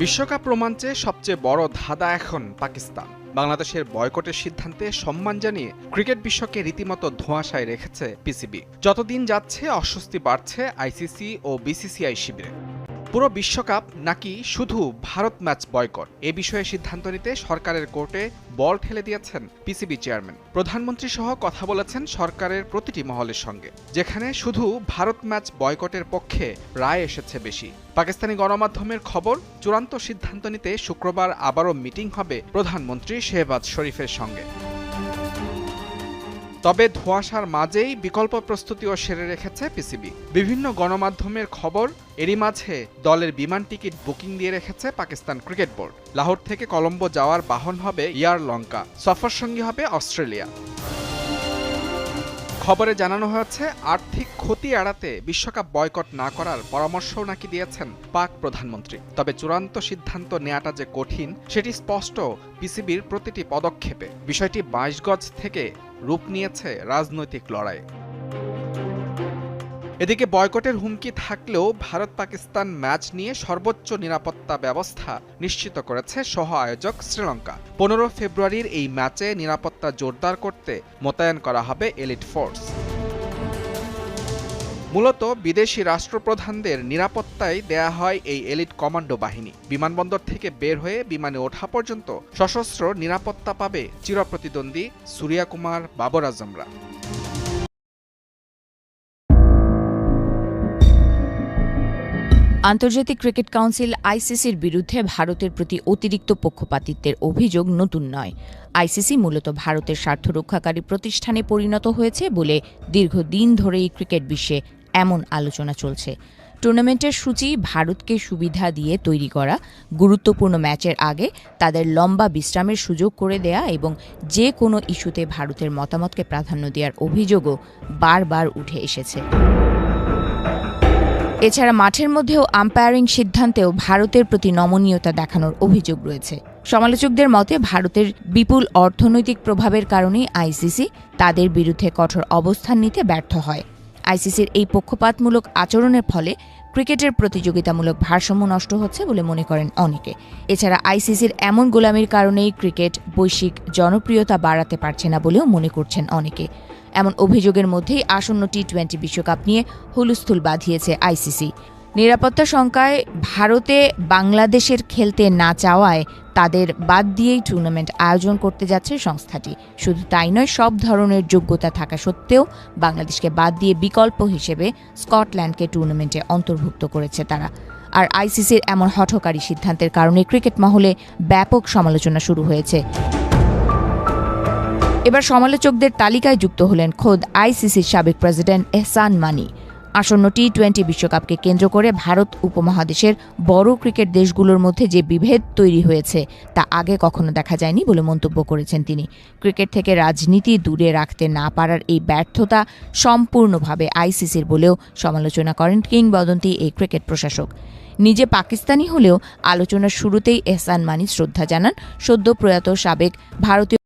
বিশ্বকাপ রোমাঞ্চে সবচেয়ে বড় ধাঁধা এখন পাকিস্তান। বাংলাদেশের বয়কটের সিদ্ধান্তে সম্মান জানিয়ে ক্রিকেট বিশ্বকে রীতিমতো ধোঁয়াশায় রেখেছে পিসিবি। যতদিন যাচ্ছে অস্বস্তি বাড়ছে আইসিসি ও বিসিসিআই শিবিরে। পুরো বিশ্বকাপ নাকি শুধু ভারত ম্যাচ বয়কট, এ বিষয়ে সিদ্ধান্ত নিতে সরকারের কোর্টে বল ঠেলে দিয়েছেন পিসিবি চেয়ারম্যান। প্রধানমন্ত্রী সহ কথা বলেছেন সরকারের প্রতিটি মহলের সঙ্গে, যেখানে শুধু ভারত ম্যাচ বয়কটের পক্ষে রায় এসেছে বেশি। পাকিস্তানি গণমাধ্যমের খবর, চূড়ান্ত সিদ্ধান্ত নিতে শুক্রবার আবারও মিটিং হবে প্রধানমন্ত্রী শেহবাজ শরীফের সঙ্গে। তবে ধোঁয়াশার মাঝেই বিকল্প প্রস্তুতিও সেরে রেখেছে পিসিবি। বিভিন্ন গণমাধ্যমের খবর, এরই মাঝে দলের বিমান টিকিট বুকিং দিয়ে রেখেছে পাকিস্তান ক্রিকেট বোর্ড। লাহোর থেকে কলম্বো যাওয়ার বাহন হবে এয়ার লঙ্কা, সফর সঙ্গী হবে অস্ট্রেলিয়া। খবরে জানানো হয়েছে আর্থিক ক্ষতি এড়াতে বিশ্বকাপ বয়কট না করার পরামর্শও নাকি দিয়েছেন পাক প্রধানমন্ত্রী। তবে চূড়ান্ত সিদ্ধান্ত নেওয়াটা যে কঠিন সেটি স্পষ্ট পিসিবির প্রতিটি পদক্ষেপে। বিষয়টি 22 গজ থেকে রূপ নিয়েছে রাজনৈতিক লড়াই। এদিকে বয়কটের হুমকি থাকলেও ভারত পাকিস্তান ম্যাচ নিয়ে সর্বোচ্চ নিরাপত্তা ব্যবস্থা নিশ্চিত করেছে সহ আয়োজক শ্রীলঙ্কা। 15 ফেব্রুয়ারির এই ম্যাচে নিরাপত্তা জোরদার করতে মোতায়েন করা হবে এলিট ফোর্স। মূলত বিদেশি রাষ্ট্রপ্রধানদের নিরাপত্তায় দেয়া হয় এই এলিট কমান্ডো বাহিনী। বিমানবন্দর থেকে বের হয়ে বিমানে ওঠা পর্যন্ত সশস্ত্র নিরাপত্তা পাবে চিরপ্রতিদ্বন্দ্বী সুরিয়া কুমার, বাবর আজমরা। আন্তর্জাতিক ক্রিকেট কাউন্সিল আইসিসির বিরুদ্ধে ভারতের প্রতি অতিরিক্ত পক্ষপাতিত্বের অভিযোগ নতুন নয়। আইসিসি মূলত ভারতের স্বার্থ রক্ষাকারী প্রতিষ্ঠানে পরিণত হয়েছে বলে দীর্ঘদিন ধরেই ক্রিকেট বিশ্বে এমন আলোচনা চলছে। টুর্নামেন্টের সূচি ভারতকে সুবিধা দিয়ে তৈরি করা, গুরুত্বপূর্ণ ম্যাচের আগে তাদের লম্বা বিশ্রামের সুযোগ করে দেয়া এবং যে কোনো ইস্যুতে ভারতের মতামতকে প্রাধান্য দেওয়ার অভিযোগও বারবার উঠে এসেছে। এছাড়া মাঠের মধ্যেও আম্পায়ারিং সিদ্ধান্তেও ভারতের প্রতি নমনীয়তা দেখানোর অভিযোগ রয়েছে। সমালোচকদের মতে ভারতের বিপুল অর্থনৈতিক প্রভাবের কারণেই আইসিসি তাদের বিরুদ্ধে কঠোর অবস্থান নিতে ব্যর্থ হয়। আইসিসির এই পক্ষপাতমূলক আচরণের ফলে ক্রিকেটের প্রতিযোগিতামূলক ভারসাম্য নষ্ট হচ্ছে বলে মনে করেন অনেকে। এছাড়া আইসিসির এমন গোলামির কারণেই ক্রিকেট বৈশ্বিক জনপ্রিয়তা বাড়াতে পারছে না বলেও মনে করছেন অনেকে। এমন অভিযোগের মধ্যেই আসন্ন টি-20 বিশ্বকাপ নিয়ে হুলস্থুল বাঁধিয়েছে আইসিসি। নিরাপত্তা শঙ্কায় ভারতে বাংলাদেশের খেলতে না চাওয়ায় তাদের বাদ দিয়েই টুর্নামেন্ট আয়োজন করতে যাচ্ছে সংস্থাটি। শুধু তাই নয়, সব ধরনের যোগ্যতা থাকা সত্ত্বেও বাংলাদেশকে বাদ দিয়ে বিকল্প হিসেবে স্কটল্যান্ডকে টুর্নামেন্টে অন্তর্ভুক্ত করেছে তারা। আর আইসিসির এমন হঠকারী সিদ্ধান্তের কারণে ক্রিকেট মহলে ব্যাপক সমালোচনা শুরু হয়েছে। এবার সমালোচকদের তালিকায় যুক্ত হলেন খোদ আইসিসির সাবেক প্রেসিডেন্ট এহসান মানি। আসন্ন টি-20 বিশ্বকাপকে কেন্দ্র করে ভারত উপমহাদেশের বড় ক্রিকেট দেশগুলোর মধ্যে যে বিভেদ তৈরি হয়েছে তা আগে কখনো দেখা যায়নি বলে মন্তব্য করেছেন তিনি। ক্রিকেট থেকে রাজনীতি দূরে রাখতে না পারার এই ব্যর্থতা সম্পূর্ণভাবে আইসিসির বলেও সমালোচনা করেন কিংবদন্তি এই ক্রিকেট প্রশাসক। নিজে পাকিস্তানি হলেও আলোচনার শুরুতেই এহসান মানি শ্রদ্ধা জানান সদ্য প্রয়াত সাবেক ভারতীয়